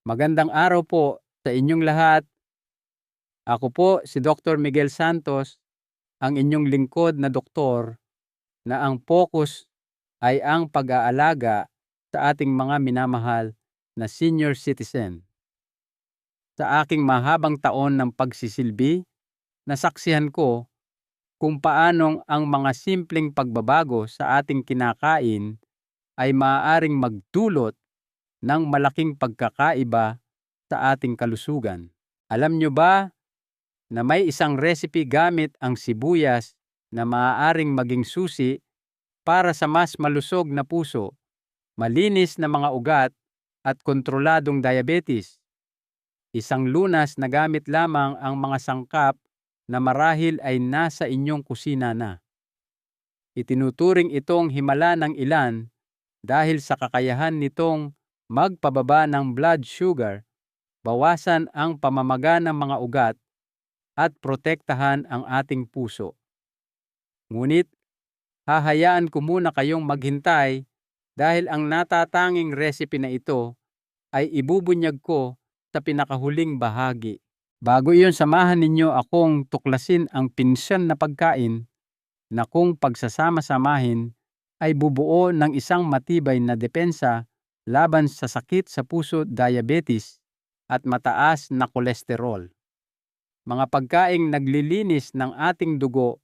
Magandang araw po sa inyong lahat. Ako po si Dr. Miguel Santos, ang inyong lingkod na doktor na ang focus ay ang pag-aalaga sa ating mga minamahal na senior citizen. Sa aking mahabang taon ng pagsisilbi, nasaksihan ko kung paanong ang mga simpleng pagbabago sa ating kinakain ay maaaring magdulot ng malaking pagkakaiba sa ating kalusugan. Alam nyo ba na may isang recipe gamit ang sibuyas na maaaring maging susi para sa mas malusog na puso, malinis na mga ugat at kontroladong diabetes? Isang lunas na gamit lamang ang mga sangkap na marahil ay nasa inyong kusina na. Itinuturing itong himala ng ilan dahil sa kakayahan nitong magpababa ng blood sugar, bawasan ang pamamaga ng mga ugat, at protektahan ang ating puso. Ngunit, hahayaan ko muna kayong maghintay dahil ang natatanging recipe na ito ay ibubunyag ko sa pinakahuling bahagi. Bago iyon, samahan ninyo akong tuklasin ang pinsyan na pagkain na kung pagsasama-samahin ay bubuo ng isang matibay na depensa laban sa sakit sa puso, diabetes at mataas na kolesterol. Mga pagkaing naglilinis ng ating dugo,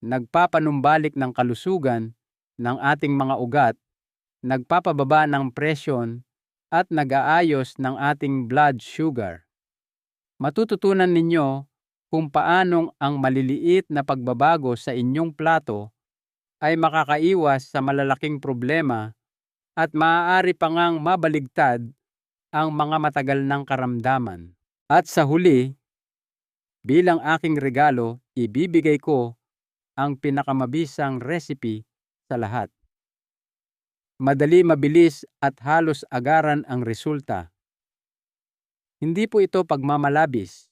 nagpapanumbalik ng kalusugan ng ating mga ugat, nagpapababa ng presyon at nag-aayos ng ating blood sugar. Matututunan ninyo kung paanong ang maliliit na pagbabago sa inyong plato ay makakaiwas sa malalaking problema at maaari pa ngang mabaligtad ang mga matagal ng karamdaman. At sa huli, bilang aking regalo, ibibigay ko ang pinakamabisang recipe sa lahat. Madali, mabilis at halos agaran ang resulta. Hindi po ito pagmamalabis.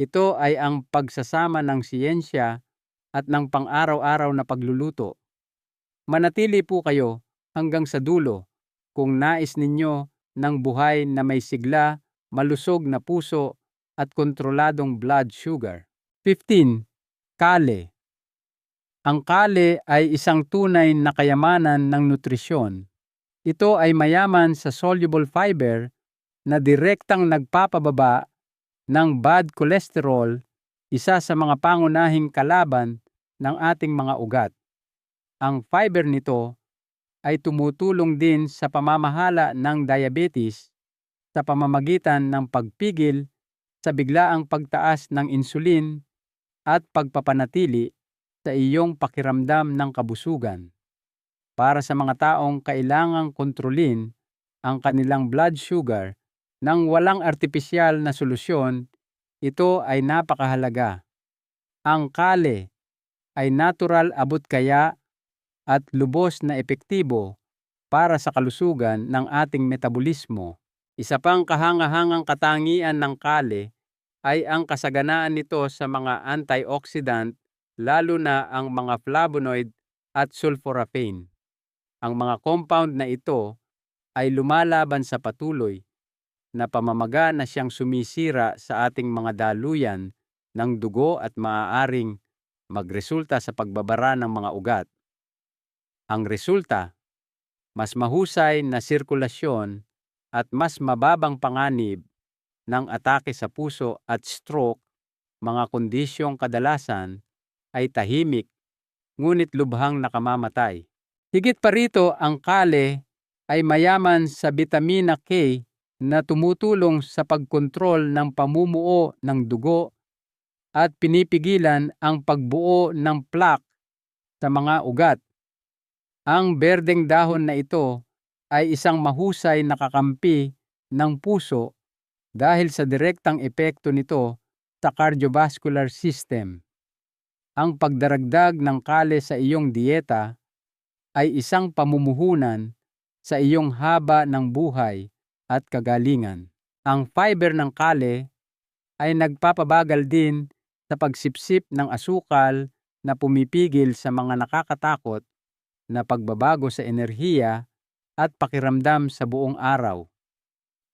Ito ay ang pagsasama ng siyensya at ng pang-araw-araw na pagluluto. Manatili po kayo hanggang sa dulo kung nais ninyo ng buhay na may sigla, malusog na puso at kontroladong blood sugar. 15. Kale. Ang kale ay isang tunay na kayamanan ng nutrisyon. Ito ay mayaman sa soluble fiber na direktang nagpapababa ng bad cholesterol, isa sa mga pangunahing kalaban ng ating mga ugat. Ang fiber nito ay tumutulong din sa pamamahala ng diabetes sa pamamagitan ng pagpigil sa biglaang pagtaas ng insulin at pagpapanatili sa iyong pakiramdam ng kabusugan. Para sa mga taong kailangang kontrolin ang kanilang blood sugar nang walang artipisyal na solusyon, ito ay napakahalaga. Ang kale ay natural abot kaya at lubos na epektibo para sa kalusugan ng ating metabolismo. Isa pang kahangahangang katangian ng kale ay ang kasaganaan nito sa mga antioxidant, lalo na ang mga flavonoid at sulforaphane. Ang mga compound na ito ay lumalaban sa patuloy na pamamaga na siyang sumisira sa ating mga daluyan ng dugo at maaaring magresulta sa pagbabara ng mga ugat. Ang resulta, mas mahusay na sirkulasyon at mas mababang panganib ng atake sa puso at stroke, mga kondisyong kadalasan ay tahimik ngunit lubhang nakamamatay. Higit pa rito, ang kale ay mayaman sa bitamina K na tumutulong sa pagkontrol ng pamumuo ng dugo at pinipigilan ang pagbuo ng plaque sa mga ugat. Ang berdeng dahon na ito ay isang mahusay na kakampi ng puso dahil sa direktang epekto nito sa cardiovascular system. Ang pagdaragdag ng kale sa iyong dieta ay isang pamumuhunan sa iyong haba ng buhay at kagalingan. Ang fiber ng kale ay nagpapabagal din sa pagsipsip ng asukal na pumipigil sa mga nakakatakot na pagbabago sa enerhiya at pakiramdam sa buong araw.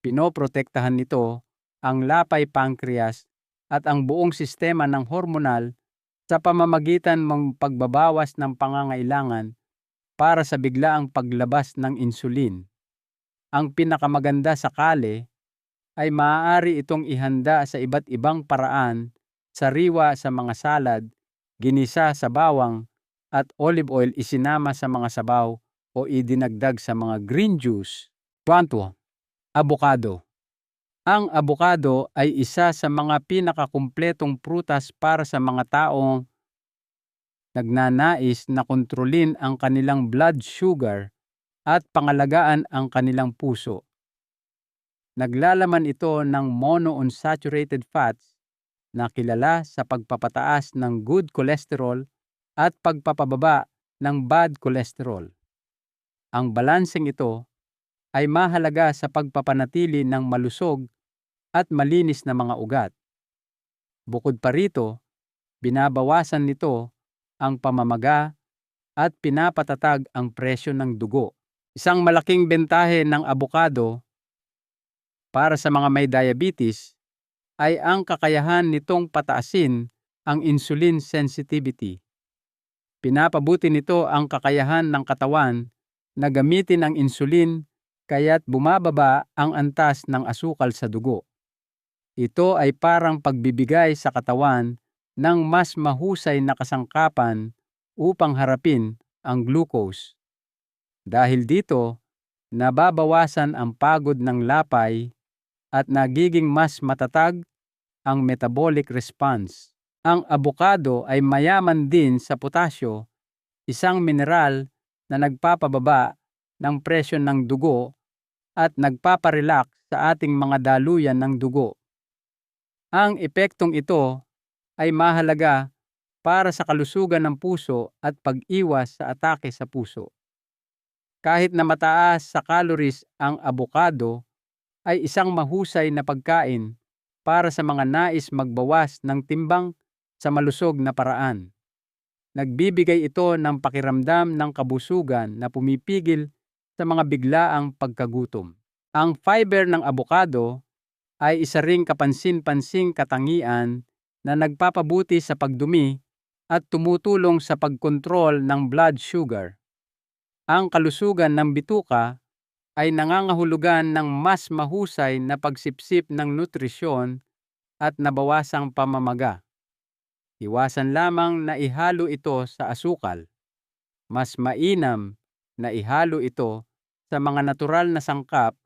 Pinoprotektahan nito ang lapay pancreas at ang buong sistema ng hormonal sa pamamagitan ng pagbabawas ng pangangailangan para sa biglaang paglabas ng insulin. Ang pinakamaganda sa kale ay maaari itong ihanda sa iba't ibang paraan, sariwa sa mga salad, ginisa sa bawang, at olive oil isinama sa mga sabaw o idinagdag sa mga green juice. Kwanto, abokado. Ang abokado ay isa sa mga pinakakumpletong prutas para sa mga taong nagnanais na kontrolin ang kanilang blood sugar at pangalagaan ang kanilang puso. Naglalaman ito ng monounsaturated fats na kilala sa pagpapataas ng good cholesterol at pagpapababa ng bad cholesterol. Ang balanseng ito ay mahalaga sa pagpapanatili ng malusog at malinis na mga ugat. Bukod pa rito, binabawasan nito ang pamamaga at pinapatatag ang presyo ng dugo. Isang malaking bentahe ng abokado para sa mga may diabetes ay ang kakayahan nitong pataasin ang insulin sensitivity. Pinapabuti nito ang kakayahan ng katawan na gamitin ang insulin kaya't bumababa ang antas ng asukal sa dugo. Ito ay parang pagbibigay sa katawan ng mas mahusay na kasangkapan upang harapin ang glucose. Dahil dito, nababawasan ang pagod ng lapay at nagiging mas matatag ang metabolic response. Ang abokado ay mayaman din sa potasyo, isang mineral na nagpapababa ng presyon ng dugo at nagpaparelax sa ating mga daluyan ng dugo. Ang epektong ito ay mahalaga para sa kalusugan ng puso at pag-iwas sa atake sa puso. Kahit na mataas sa calories ang abokado, ay isang mahusay na pagkain para sa mga nais magbawas ng timbang sa malusog na paraan. Nagbibigay ito ng pakiramdam ng kabusugan na pumipigil sa mga biglaang pagkagutom. Ang fiber ng abokado ay isa ring kapansin-pansing katangian na nagpapabuti sa pagdumi at tumutulong sa pagkontrol ng blood sugar. Ang kalusugan ng bituka ay nangangahulugan ng mas mahusay na pagsipsip ng nutrisyon at nabawasang pamamaga. Iwasan lamang na ihalo ito sa asukal. Mas mainam na ihalo ito sa mga natural na sangkap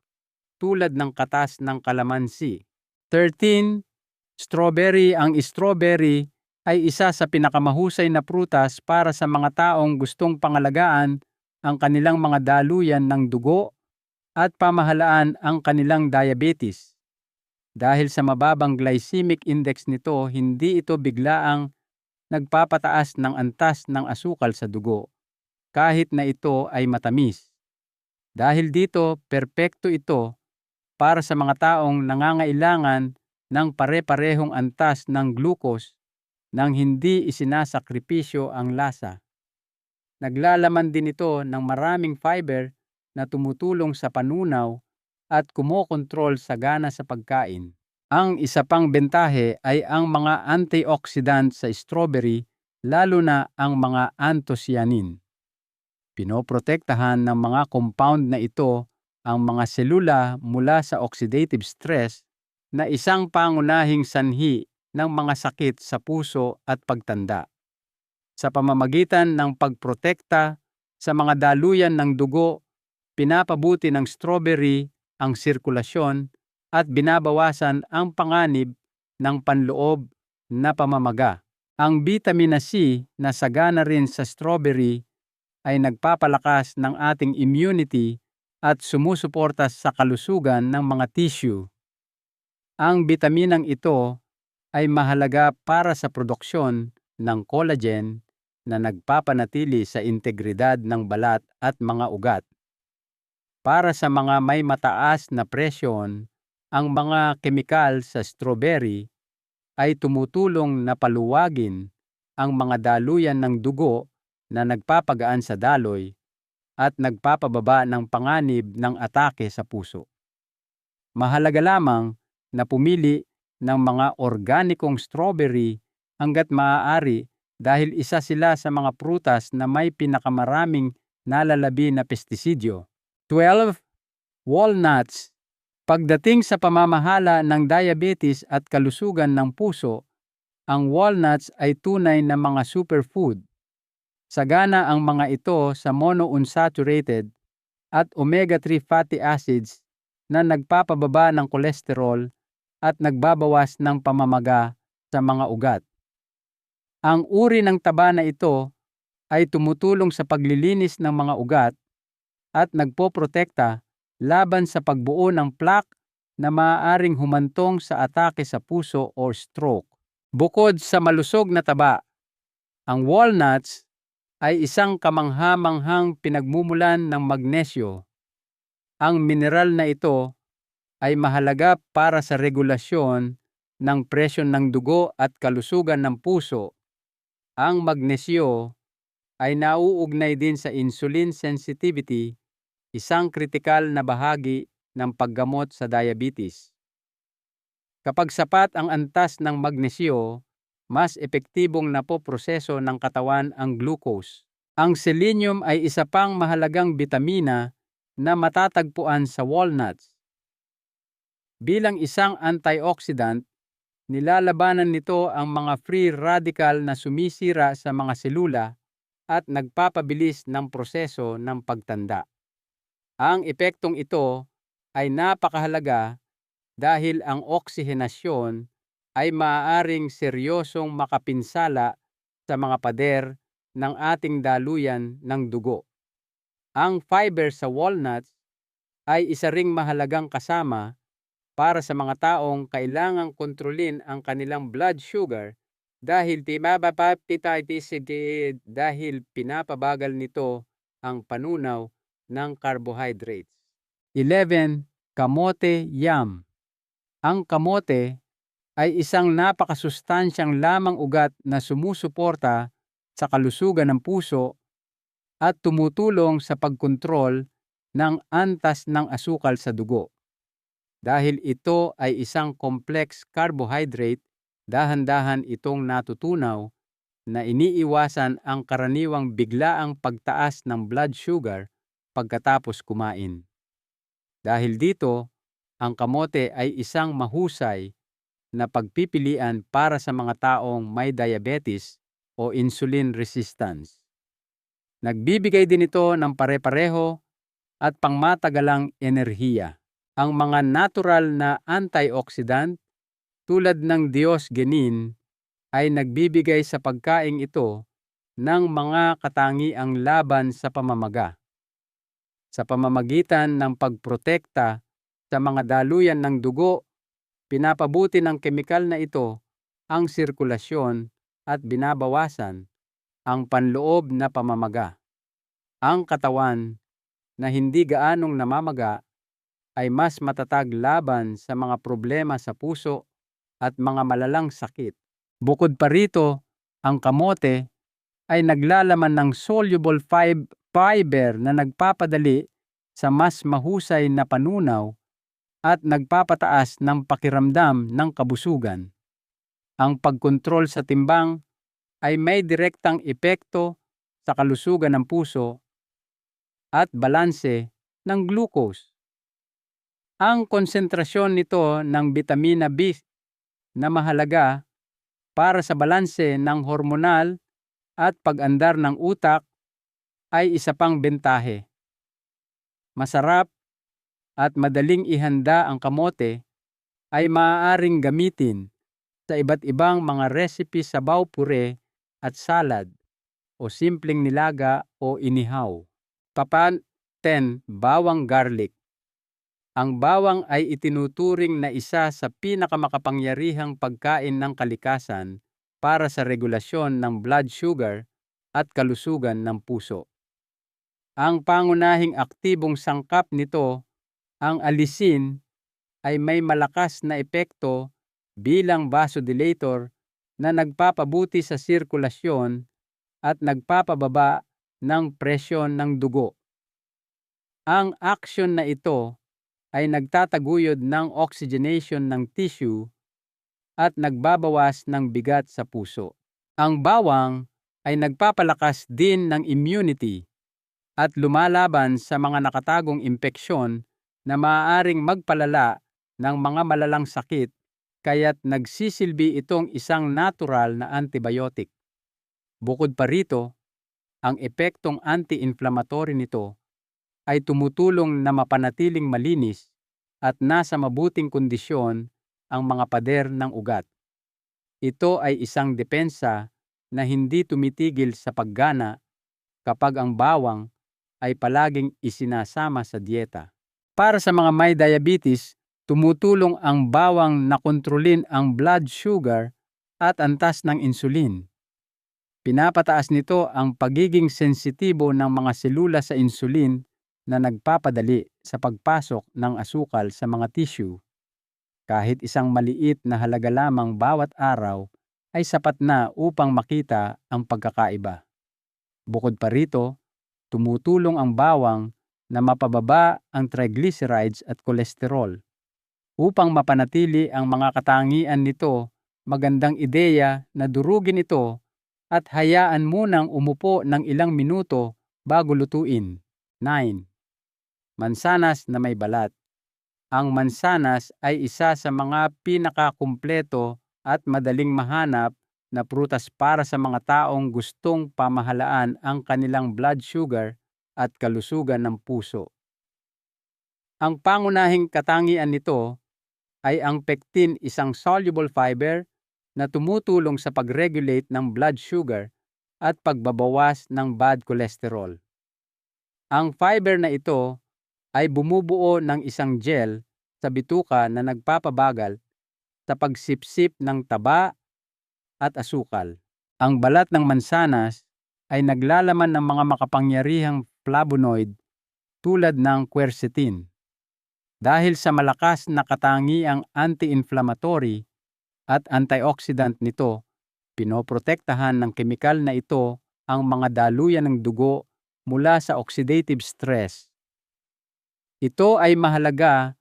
tulad ng katas ng kalamansi. 13. Strawberry. Ang strawberry ay isa sa pinakamahusay na prutas para sa mga taong gustong pangalagaan ang kanilang mga daluyan ng dugo at pamahalaan ang kanilang diabetes. Dahil sa mababang glycemic index nito, hindi ito biglaang nagpapataas ng antas ng asukal sa dugo, kahit na ito ay matamis. Dahil dito, perpekto ito para sa mga taong nangangailangan ng pare-parehong antas ng glucose nang hindi isinasakripisyo ang lasa. Naglalaman din ito ng maraming fiber na tumutulong sa panunaw at kumokontrol sa gana sa pagkain. Ang isa pang bentahe ay ang mga antioxidant sa strawberry, lalo na ang mga anthocyanin. Pinoprotektahan ng mga compound na ito ang mga selula mula sa oxidative stress na isang pangunahing sanhi ng mga sakit sa puso at pagtanda. Sa pamamagitan ng pagprotekta sa mga daluyan ng dugo, pinapabuti ng strawberry ang sirkulasyon at binabawasan ang panganib ng panloob na pamamaga. Ang vitamina C na sagana rin sa strawberry ay nagpapalakas ng ating immunity at sumusuporta sa kalusugan ng mga tissue. Ang bitaminang ito ay mahalaga para sa produksyon ng collagen na nagpapanatili sa integridad ng balat at mga ugat. Para sa mga may mataas na presyon, ang mga kemikal sa strawberry ay tumutulong na paluwagin ang mga daluyan ng dugo na nagpapagaan sa daloy at nagpapababa ng panganib ng atake sa puso. Mahalaga lamang na pumili ng mga organikong strawberry hangga't maaari dahil isa sila sa mga prutas na may pinakamaraming nalalabi na pestisidyo. 12. Walnuts. Pagdating sa pamamahala ng diabetes at kalusugan ng puso, ang walnuts ay tunay na mga superfood. Sagana ang mga ito sa monounsaturated at omega-3 fatty acids na nagpapababa ng kolesterol at nagbabawas ng pamamaga sa mga ugat. Ang uri ng taba na ito ay tumutulong sa paglilinis ng mga ugat at nagpoprotekta laban sa pagbuo ng plaque na maaaring humantong sa atake sa puso o stroke. Bukod sa malusog na taba, ang walnuts ay isang kamangha-manghang pinagmumulan ng magnesyo. Ang mineral na ito ay mahalaga para sa regulasyon ng presyon ng dugo at kalusugan ng puso. Ang magnesyo ay nauugnay din sa insulin sensitivity, isang kritikal na bahagi ng paggamot sa diabetes. Kapag sapat ang antas ng magnesyo, mas epektibong napoproseso ng katawan ang glucose. Ang selenium ay isa pang mahalagang bitamina na matatagpuan sa walnuts. Bilang isang antioxidant, nilalabanan nito ang mga free radical na sumisira sa mga selula at nagpapabilis ng proseso ng pagtanda. Ang epektong ito ay napakahalaga dahil ang oksihenasyon ay maaaring seryosong makapinsala sa mga pader ng ating daluyan ng dugo. Ang fiber sa walnuts ay isa ring mahalagang kasama para sa mga taong kailangang kontrolin ang kanilang blood sugar dahil pinapabagal nito ang panunaw ng carbohydrates. 11. Kamote yam. Ang kamote ay isang napakasustansyang lamang ugat na sumusuporta sa kalusugan ng puso at tumutulong sa pagkontrol ng antas ng asukal sa dugo. Dahil ito ay isang complex carbohydrate, dahan-dahan itong natutunaw na iniiwasan ang karaniwang biglaang pagtaas ng blood sugar pagkatapos kumain. Dahil dito, ang kamote ay isang mahusay na pagpipilian para sa mga taong may diabetes o insulin resistance. Nagbibigay din ito ng pare-pareho at pangmatagalang enerhiya. Ang mga natural na antioxidant tulad ng diosgenin ay nagbibigay sa pagkaing ito ng mga katangiang laban sa pamamaga. Sa pamamagitan ng pagprotekta sa mga daluyan ng dugo, pinapabuti ng kemikal na ito ang sirkulasyon at binabawasan ang panloob na pamamaga. Ang katawan na hindi gaanong namamaga ay mas matatag laban sa mga problema sa puso at mga malalang sakit. Bukod pa rito, ang kamote ay naglalaman ng soluble fiber na nagpapadali sa mas mahusay na panunaw at nagpapataas ng pakiramdam ng kabusugan. Ang pagkontrol sa timbang ay may direktang epekto sa kalusugan ng puso at balanse ng glucose. Ang konsentrasyon nito ng bitamina B na mahalaga para sa balanse ng hormonal at pag-andar ng utak ay isa pang bentahe. Masarap at madaling ihanda ang kamote ay maaaring gamitin sa iba't ibang mga recipe sa pure at salad o simpleng nilaga o inihaw. 10. Bawang garlic. Ang bawang ay itinuturing na isa sa pinakamakapangyarihang pagkain ng kalikasan para sa regulasyon ng blood sugar at kalusugan ng puso. Ang pangunahing aktibong sangkap nito, ang alisin, ay may malakas na epekto bilang vasodilator na nagpapabuti sa sirkulasyon at nagpapababa ng presyon ng dugo. Ang aksyon na ito ay nagtataguyod ng oxygenation ng tissue at nagbabawas ng bigat sa puso. Ang bawang ay nagpapalakas din ng immunity at lumalaban sa mga nakatagong impeksyon na maaaring magpalala ng mga malalang sakit, kaya't nagsisilbi itong isang natural na antibiotic. Bukod pa rito, ang epektong anti-inflammatory nito ay tumutulong na mapanatiling malinis at nasa mabuting kondisyon ang mga pader ng ugat. Ito ay isang depensa na hindi tumitigil sa paggana kapag ang bawang ay palaging isinasama sa dieta. Para sa mga may diabetes, tumutulong ang bawang na kontrolin ang blood sugar at antas ng insulin. Pinapataas nito ang pagiging sensitibo ng mga selula sa insulin na nagpapadali sa pagpasok ng asukal sa mga tissue. Kahit isang maliit na halaga lamang bawat araw ay sapat na upang makita ang pagkakaiba. Bukod pa rito, tumutulong ang bawang na mapababa ang triglycerides at kolesterol. Upang mapanatili ang mga katangian nito, magandang ideya na durugin ito at hayaan munang umupo ng ilang minuto bago lutuin. 9. Mansanas na may balat. Ang mansanas ay isa sa mga pinakakumpleto at madaling mahanap na prutas para sa mga taong gustong pamahalaan ang kanilang blood sugar at kalusugan ng puso. Ang pangunahing katangian nito ay ang pectin, isang soluble fiber na tumutulong sa pag-regulate ng blood sugar at pagbabawas ng bad cholesterol. Ang fiber na ito ay bumubuo ng isang gel sa bituka na nagpapabagal sa pagsipsip ng taba at asukal. Ang balat ng mansanas ay naglalaman ng mga makapangyarihang flavonoid tulad ng quercetin. Dahil sa malakas na katangiang anti-inflammatory at antioxidant nito, pinoprotektahan ng kemikal na ito ang mga daluyan ng dugo mula sa oxidative stress. Ito ay mahalaga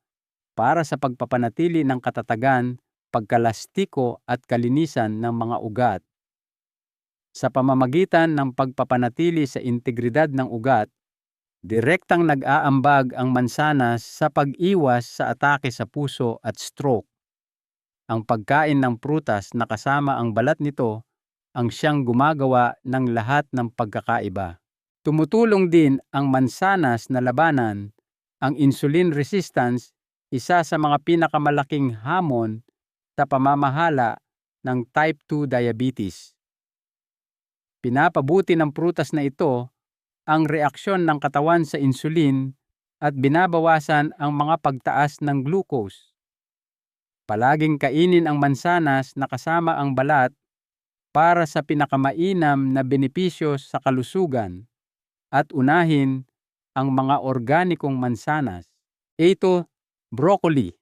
para sa pagpapanatili ng katatagan, pagkalastiko at kalinisan ng mga ugat. Sa pamamagitan ng pagpapanatili sa integridad ng ugat, direktang nag-aambag ang mansanas sa pag-iwas sa atake sa puso at stroke. Ang pagkain ng prutas na kasama ang balat nito ang siyang gumagawa ng lahat ng pagkakaiba. Tumutulong din ang mansanas na labanan ang insulin resistance, isa sa mga pinakamalaking hamon sa pamamahala ng type 2 diabetes. Pinapabuti ng prutas na ito ang reaksyon ng katawan sa insulin at binabawasan ang mga pagtaas ng glucose. Palaging kainin ang mansanas na kasama ang balat para sa pinakamainam na benepisyo sa kalusugan at unahin ang mga organikong mansanas. Ito, broccoli.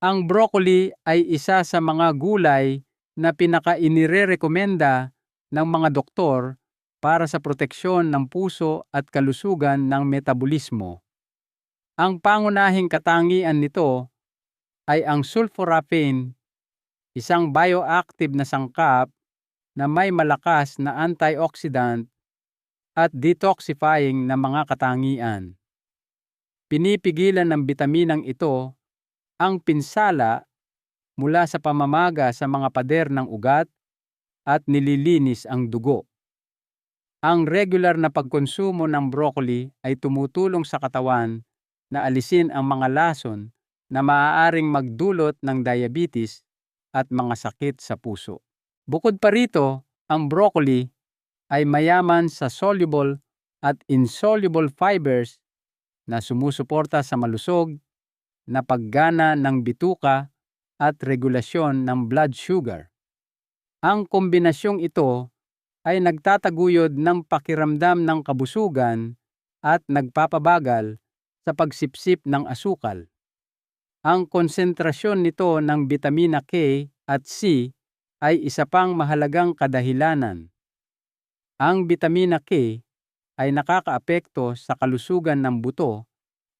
Ang broccoli ay isa sa mga gulay na pinaka-inirerekomenda ng mga doktor para sa proteksyon ng puso at kalusugan ng metabolismo. Ang pangunahing katangian nito ay ang sulforaphane, isang bioactive na sangkap na may malakas na antioxidant at detoxifying na mga katangian. Pinipigilan ng bitaminang ito ang pinsala mula sa pamamaga sa mga pader ng ugat at nililinis ang dugo. Ang regular na pagkonsumo ng broccoli ay tumutulong sa katawan na alisin ang mga lason na maaaring magdulot ng diabetes at mga sakit sa puso. Bukod pa rito, ang broccoli ay mayaman sa soluble at insoluble fibers na sumusuporta sa malusog na paggana ng bituka at regulasyon ng blood sugar. Ang kombinasyong ito ay nagtataguyod ng pakiramdam ng kabusugan at nagpapabagal sa pagsipsip ng asukal. Ang konsentrasyon nito ng bitamina K at C ay isa pang mahalagang kadahilanan. Ang bitamina K ay nakakaapekto sa kalusugan ng buto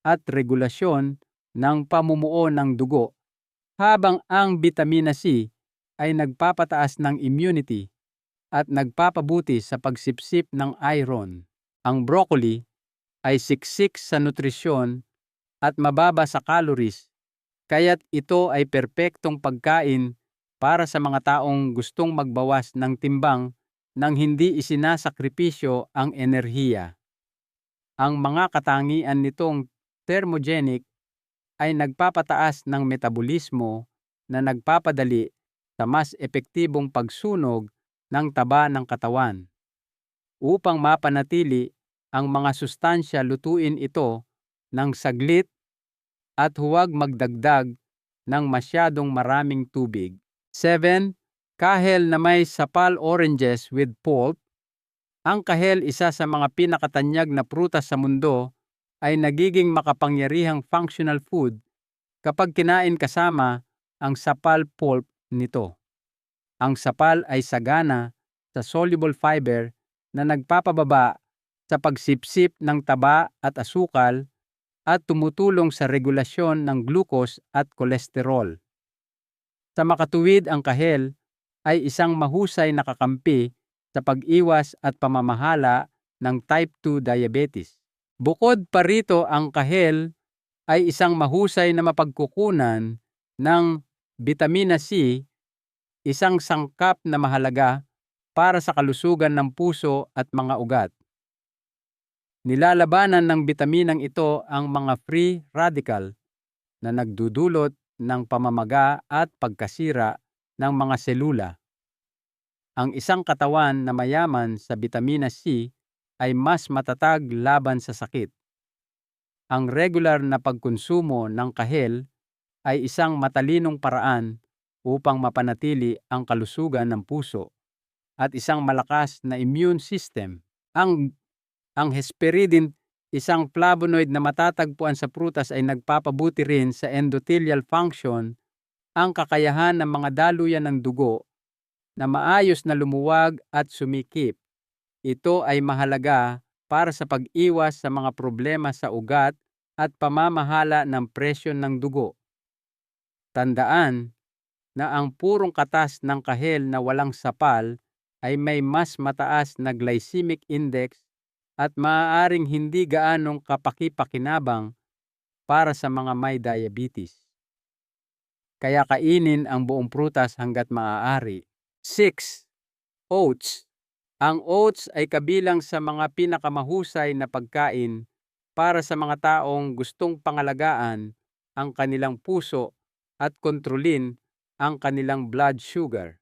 at regulasyon ng pamumuo ng dugo, habang ang bitamina C ay nagpapataas ng immunity at nagpapabuti sa pagsipsip ng iron. Ang broccoli ay siksik sa nutrisyon at mababa sa calories, kaya't ito ay perpektong pagkain para sa mga taong gustong magbawas ng timbang nang hindi isinasakripisyo ang enerhiya. Ang mga katangian nitong thermogenic ay nagpapataas ng metabolismo na nagpapadali sa mas epektibong pagsunog ng taba ng katawan. Upang mapanatili ang mga sustansya, lutuin ito ng saglit at huwag magdagdag ng masyadong maraming tubig. 7. Kahel na may sapal oranges with pulp. Ang kahel, isa sa mga pinakatanyag na prutas sa mundo, ay nagiging makapangyarihang functional food kapag kinain kasama ang sapal pulp nito. Ang sapal ay sagana sa soluble fiber na nagpapababa sa pagsipsip ng taba at asukal at tumutulong sa regulasyon ng glucose at kolesterol. Sa makatuwid, ang kahel ay isang mahusay na kakampi sa pag-iwas at pamamahala ng type 2 diabetes. Bukod pa rito, ang kahel ay isang mahusay na mapagkukunan ng bitamina C, isang sangkap na mahalaga para sa kalusugan ng puso at mga ugat. Nilalabanan ng bitaminang ito ang mga free radical na nagdudulot ng pamamaga at pagkasira ng mga selula. Ang isang katawan na mayaman sa bitamina C ay mas matatag laban sa sakit. Ang regular na pagkonsumo ng kahel ay isang matalinong paraan upang mapanatili ang kalusugan ng puso at isang malakas na immune system. Ang hesperidin, isang flavonoid na matatagpuan sa prutas, ay nagpapabuti rin sa endothelial function, ang kakayahan ng mga daluyan ng dugo na maayos na lumuwag at sumikip. Ito ay mahalaga para sa pag-iwas sa mga problema sa ugat at pamamahala ng presyon ng dugo. Tandaan na ang purong katas ng kahel na walang sapal ay may mas mataas na glycemic index at maaaring hindi gaanong kapaki-pakinabang para sa mga may diabetes. Kaya kainin ang buong prutas hanggat maaari. 6. Oats. Ang oats ay kabilang sa mga pinakamahusay na pagkain para sa mga taong gustong pangalagaan ang kanilang puso at kontrolin ang kanilang blood sugar.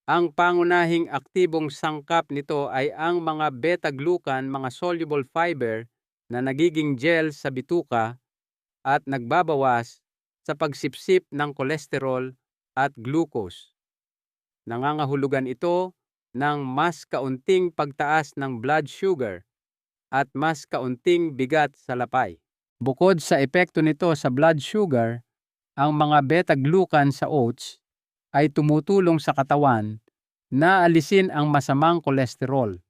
Ang pangunahing aktibong sangkap nito ay ang mga beta-glucan, mga soluble fiber na nagiging gel sa bituka at nagbabawas sa pagsipsip ng kolesterol at glucose. Nangangahulugan ito ng mas kaunting pagtaas ng blood sugar at mas kaunting bigat sa lapay. Bukod sa epekto nito sa blood sugar, ang mga beta-glucan sa oats ay tumutulong sa katawan na alisin ang masamang kolesterol.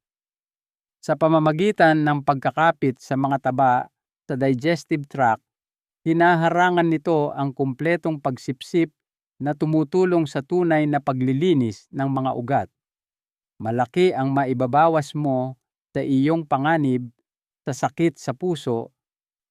Sa pamamagitan ng pagkakapit sa mga taba sa digestive tract, hinaharangan nito ang kumpletong pagsipsip na tumutulong sa tunay na paglilinis ng mga ugat. Malaki ang maibabawas mo sa iyong panganib sa sakit sa puso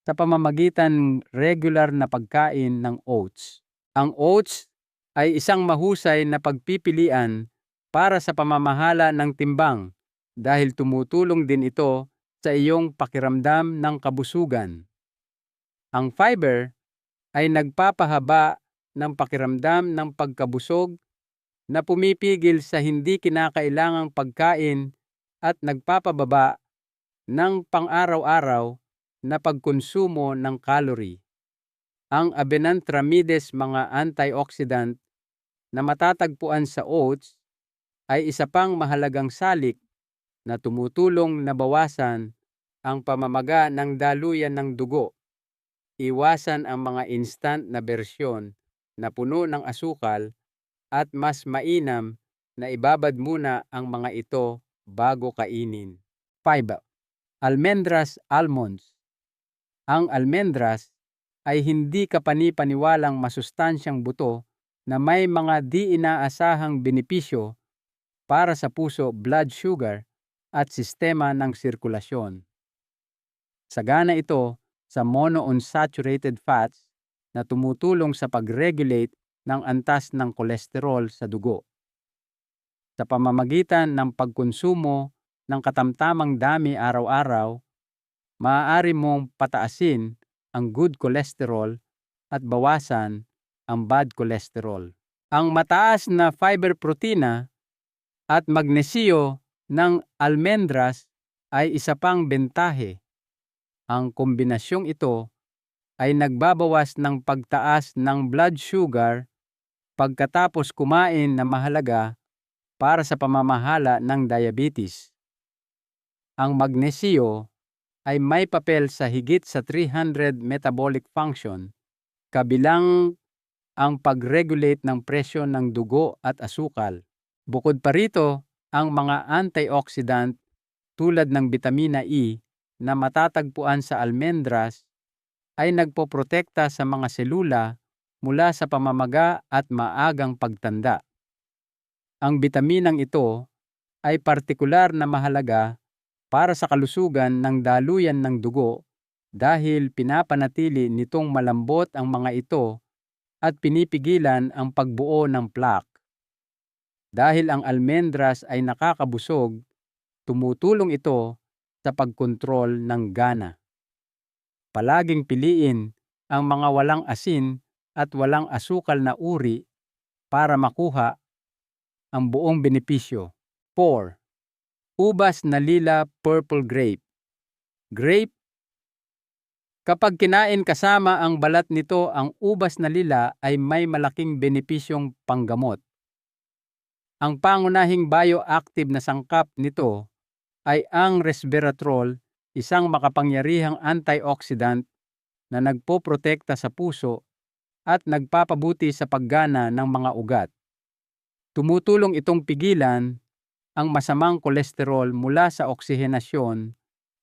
sa pamamagitan ng regular na pagkain ng oats. Ang oats ay isang mahusay na pagpipilian para sa pamamahala ng timbang dahil tumutulong din ito sa iyong pakiramdam ng kabusugan. Ang fiber ay nagpapahaba ng pakiramdam ng pagkabusog na pumipigil sa hindi kinakailangang pagkain at nagpapababa ng pang-araw-araw na pagkonsumo ng calorie. Ang abenantramides, mga antioxidant na matatagpuan sa oats, ay isa pang mahalagang salik na tumutulong na bawasan ang pamamaga ng daluyan ng dugo. Iwasan ang mga instant na bersyon na puno ng asukal at mas mainam na ibabad muna ang mga ito bago kainin. 5. Almendras, almonds. Ang almendras ay hindi kapani-paniwalang masustansyang buto na may mga di inaasahang benepisyo para sa puso, blood sugar at sistema ng sirkulasyon. Sagana ito sa monounsaturated fats na tumutulong sa pag-regulate ng antas ng kolesterol sa dugo. Sa pamamagitan ng pagkonsumo ng katamtamang dami araw-araw, maaari mong pataasin ang good cholesterol at bawasan ang bad cholesterol. Ang mataas na fiber protina at magnesio ng almendras ay isa pang bentahe. Ang kombinasyong ito ay nagbabawas ng pagtaas ng blood sugar pagkatapos kumain na mahalaga para sa pamamahala ng diabetes. Ang magnesio ay may papel sa higit sa 300 metabolic function, kabilang ang pag-regulate ng presyon ng dugo at asukal. Bukod pa rito, ang mga antioxidant tulad ng bitamina E na matatagpuan sa almendras ay nagpoprotekta sa mga selula mula sa pamamaga at maagang pagtanda. Ang bitaminang ito ay partikular na mahalaga para sa kalusugan ng daluyan ng dugo dahil pinapanatili nitong malambot ang mga ito at pinipigilan ang pagbuo ng plaque. Dahil ang almendras ay nakakabusog, tumutulong ito sa pagkontrol ng gana. Palaging piliin ang mga walang asin at walang asukal na uri para makuha ang buong benepisyo. 4. Ubas na lila purple grape. Grape. Kapag kinain kasama ang balat nito, ang ubas na lila ay may malaking benepisyong panggamot. Ang pangunahing bioactive na sangkap nito ay ang resveratrol, isang makapangyarihang antioxidant na nagpoprotekta sa puso at nagpapabuti sa paggana ng mga ugat. Tumutulong itong pigilan ang masamang kolesterol mula sa oksihenasyon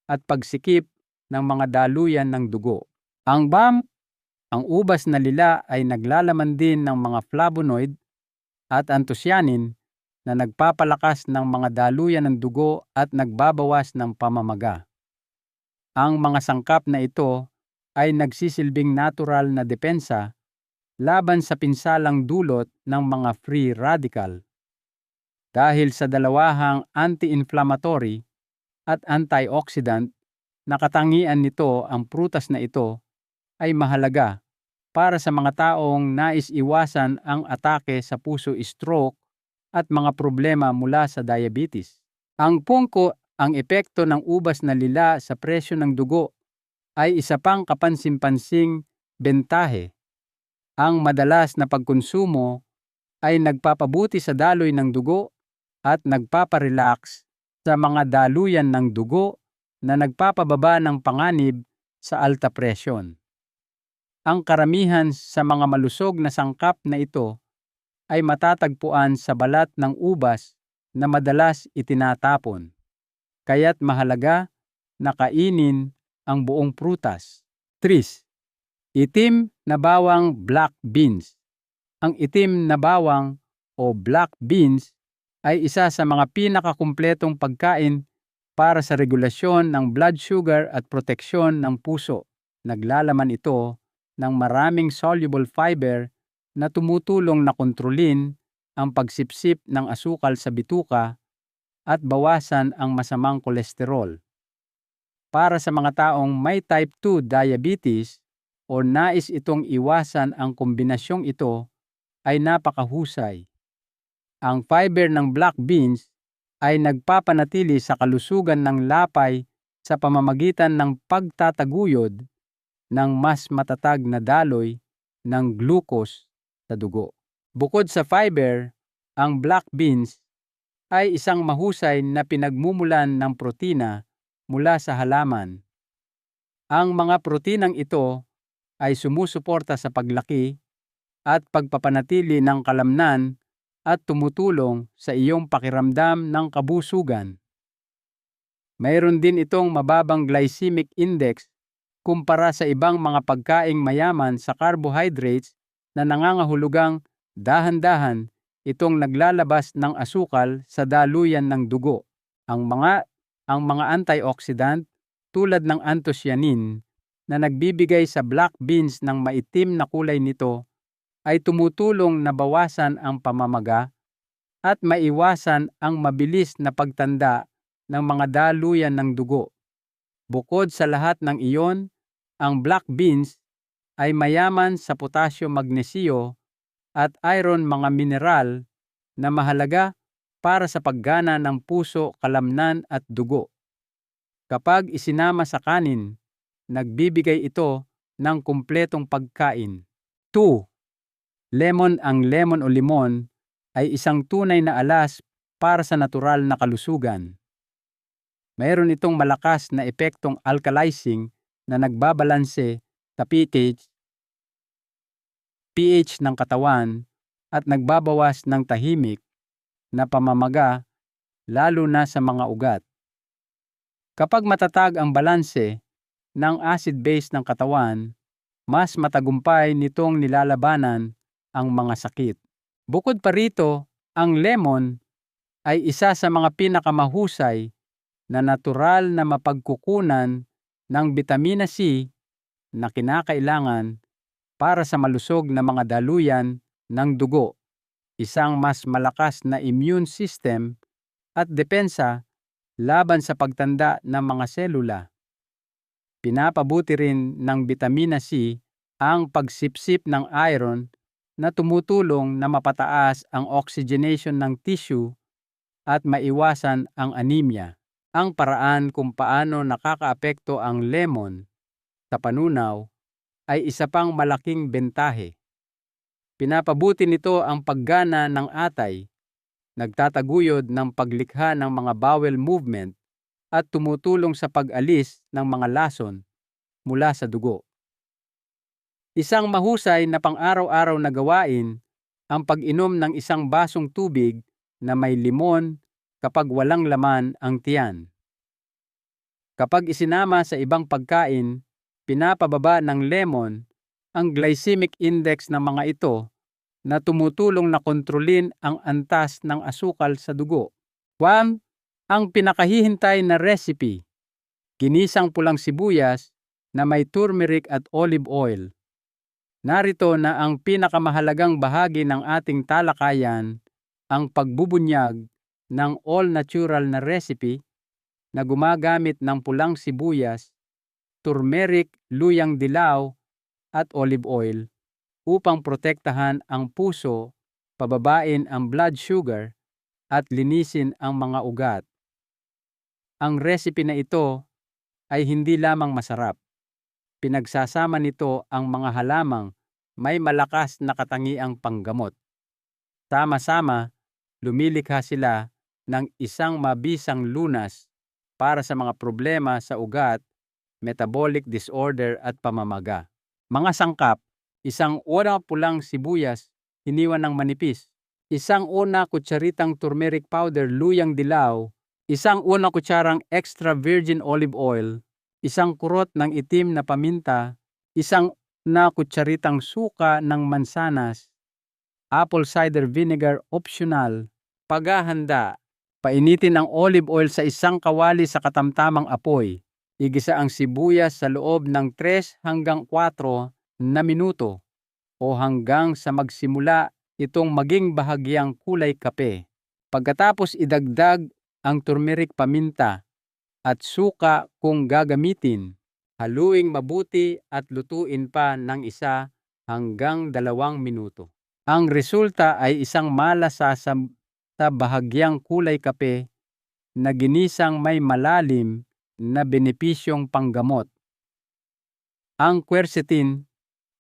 at pagsikip ng mga daluyan ng dugo. Ang ubas na lila ay naglalaman din ng mga flavonoid at anthocyanin na nagpapalakas ng mga daluyan ng dugo at nagbabawas ng pamamaga. Ang mga sangkap na ito ay nagsisilbing natural na depensa laban sa pinsalang dulot ng mga free radical. Dahil sa dalawahang anti-inflammatory at antioxidant na katangian nito, ang prutas na ito ay mahalaga para sa mga taong nais iwasan ang atake sa puso, stroke at mga problema mula sa diabetes. Ang epekto ng ubas na lila sa presyo ng dugo ay isa pang kapansin-pansing bentahe. Ang madalas na pagkonsumo ay nagpapabuti sa daloy ng dugo at nagpaparelax sa mga daluyan ng dugo na nagpapababa ng panganib sa alta presyon. Ang karamihan sa mga malusog na sangkap na ito ay matatagpuan sa balat ng ubas na madalas itinatapon. Kaya't mahalaga na kainin ang buong prutas. 3. Itim na bawang black beans. Ang itim na bawang o black beans ay isa sa mga pinakakumpletong pagkain para sa regulasyon ng blood sugar at proteksyon ng puso. Naglalaman ito ng maraming soluble fiber na tumutulong na kontrolin ang pagsipsip ng asukal sa bituka at bawasan ang masamang kolesterol. Para sa mga taong may type 2 diabetes o nais itong iwasan, ang kombinasyong ito ay napakahusay. Ang fiber ng black beans ay nagpapanatili sa kalusugan ng lapay sa pamamagitan ng pagtataguyod ng mas matatag na daloy ng glucose sa dugo. Bukod sa fiber, ang black beans ay isang mahusay na pinagmumulan ng protina mula sa halaman. Ang mga protinang ito ay sumusuporta sa paglaki at pagpapanatili ng kalamnan at tumutulong sa iyong pakiramdam ng kabusugan. Mayroon din itong mababang glycemic index kumpara sa ibang mga pagkaing mayaman sa carbohydrates na nangangahulugang dahan-dahan itong naglalabas ng asukal sa daluyan ng dugo. Ang mga antioxidant tulad ng anthocyanin na nagbibigay sa black beans ng maitim na kulay nito ay tumutulong na bawasan ang pamamaga at maiwasan ang mabilis na pagtanda ng mga daluyan ng dugo. Bukod sa lahat ng iyon, ang black beans ay mayaman sa potasyo, magnesyo at iron, mga mineral na mahalaga para sa paggana ng puso, kalamnan at dugo. Kapag isinama sa kanin, nagbibigay ito ng kumpletong pagkain. 2. Lemon. Ang lemon o limon ay isang tunay na alas para sa natural na kalusugan. Mayroon itong malakas na epektong alkalizing na nagbabalanse sa pH ng katawan at nagbabawas ng tahimik na pamamaga lalo na sa mga ugat. Kapag matatag ang balanse ng acid-base ng katawan, mas matagumpay nitong nilalabanan ang mga sakit. Bukod pa rito, ang lemon ay isa sa mga pinakamahusay na natural na mapagkukunan ng bitamina C na kinakailangan para sa malusog na mga daluyan ng dugo, isang mas malakas na immune system at depensa laban sa pagtanda ng mga selula. Pinapabuti rin ng bitamina C ang pagsipsip ng iron na tumutulong na mapataas ang oxygenation ng tissue at maiwasan ang anemia. Ang paraan kung paano nakakaapekto ang lemon sa panunaw ay isa pang malaking bentahe. Pinapabuti nito ang paggana ng atay, nagtataguyod ng paglikha ng mga bowel movement at tumutulong sa pag-alis ng mga lason mula sa dugo. Isang mahusay na pang-araw-araw na gawain ang pag-inom ng isang basong tubig na may limon kapag walang laman ang tiyan. Kapag isinama sa ibang pagkain, pinapababa ng lemon ang glycemic index ng mga ito na tumutulong na kontrolin ang antas ng asukal sa dugo. 1. Ang pinakahihintay na recipe: ginisang pulang sibuyas na may turmeric at olive oil. Narito na ang pinakamahalagang bahagi ng ating talakayan, ang pagbubunyag ng all-natural na recipe na gumagamit ng pulang sibuyas, turmeric, luyang dilaw at olive oil upang protektahan ang puso, pababain ang blood sugar at linisin ang mga ugat. Ang recipe na ito ay hindi lamang masarap. Pinagsasama nito ang mga halamang may malakas na katangiang panggamot. Sama-sama, lumilikha sila ng isang mabisang lunas para sa mga problema sa ugat, metabolic disorder at pamamaga. Mga sangkap: isang una pulang sibuyas, hiniwan ng manipis. Isang una kutsaritang turmeric powder, luyang dilaw. Isang una kutsarang extra virgin olive oil. Isang kurot ng itim na paminta. Isang una kutsaritang suka ng mansanas. Apple cider vinegar optional. Paghahanda: painitin ang olive oil sa isang kawali sa katamtamang apoy. Igisa ang sibuyas sa loob ng 3 hanggang 4 na minuto o hanggang sa magsimula itong maging bahagyang kulay kape. Pagkatapos idagdag ang turmeric, paminta at suka kung gagamitin. Haluing mabuti at lutuin pa ng 1 hanggang 2 minuto. Ang resulta ay isang malasasang bahagyang kulay kape na ginisang may malalim na benepisyong panggamot. Ang quercetin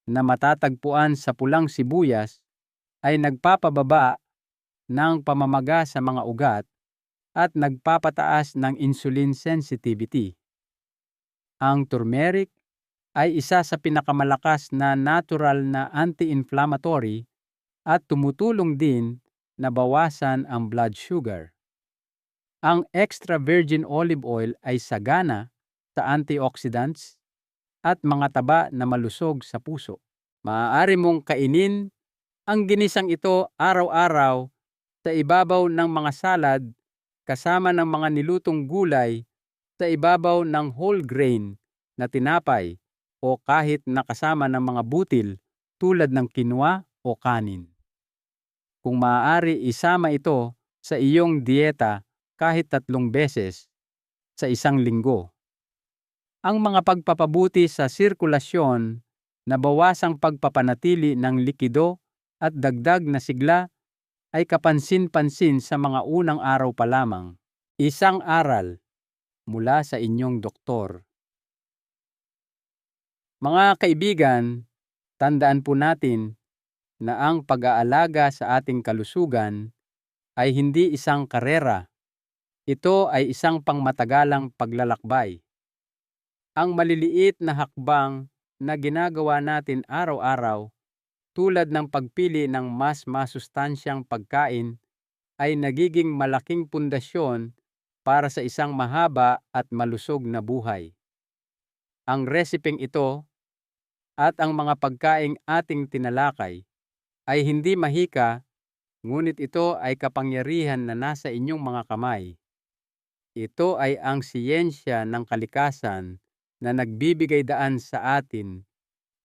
na matatagpuan sa pulang sibuyas ay nagpapababa ng pamamaga sa mga ugat at nagpapataas ng insulin sensitivity. Ang turmeric ay isa sa pinakamalakas na natural na anti-inflammatory at tumutulong din na bawasan ang blood sugar. Ang extra virgin olive oil ay sagana sa antioxidants, at mga taba na malusog sa puso. Maaari mong kainin ang ginisang ito araw-araw sa ibabaw ng mga salad kasama ng mga nilutong gulay, sa ibabaw ng whole grain na tinapay o kahit nakasama ng mga butil tulad ng quinoa o kanin. Kung maaari, isama ito sa iyong dieta kahit 3 beses sa isang linggo. Ang mga pagpapabuti sa sirkulasyon, nabawasang pagpapanatili ng likido at dagdag na sigla ay kapansin-pansin sa mga unang araw pa lamang. Isang aral mula sa inyong doktor. Mga kaibigan, tandaan po natin na ang pag-aalaga sa ating kalusugan ay hindi isang karera. Ito ay isang pangmatagalang paglalakbay. Ang maliliit na hakbang na ginagawa natin araw-araw, tulad ng pagpili ng mas masustansyang pagkain, ay nagiging malaking pundasyon para sa isang mahaba at malusog na buhay. Ang resepeng ito at ang mga pagkaing ating tinalakay ay hindi mahika, ngunit ito ay kapangyarihan na nasa inyong mga kamay. Ito ay ang siyensya ng kalikasan na nagbibigay daan sa atin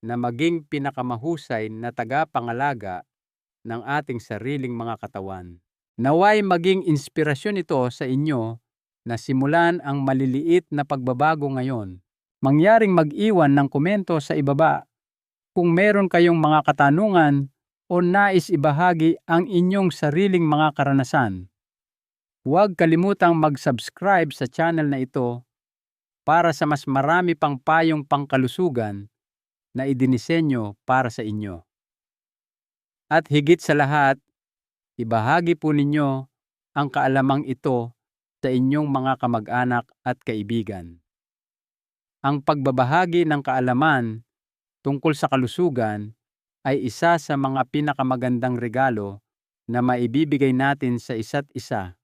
na maging pinakamahusay na tagapangalaga ng ating sariling mga katawan. Naway maging inspirasyon ito sa inyo na simulan ang maliliit na pagbabago ngayon. Mangyaring mag-iwan ng komento sa ibaba kung meron kayong mga katanungan o nais ibahagi ang inyong sariling mga karanasan. Huwag kalimutang mag-subscribe sa channel na ito para sa mas marami pang payong pangkalusugan na idinisenyo para sa inyo. At higit sa lahat, ibahagi po ninyo ang kaalamang ito sa inyong mga kamag-anak at kaibigan. Ang pagbabahagi ng kaalaman tungkol sa kalusugan ay isa sa mga pinakamagandang regalo na maibibigay natin sa isa't isa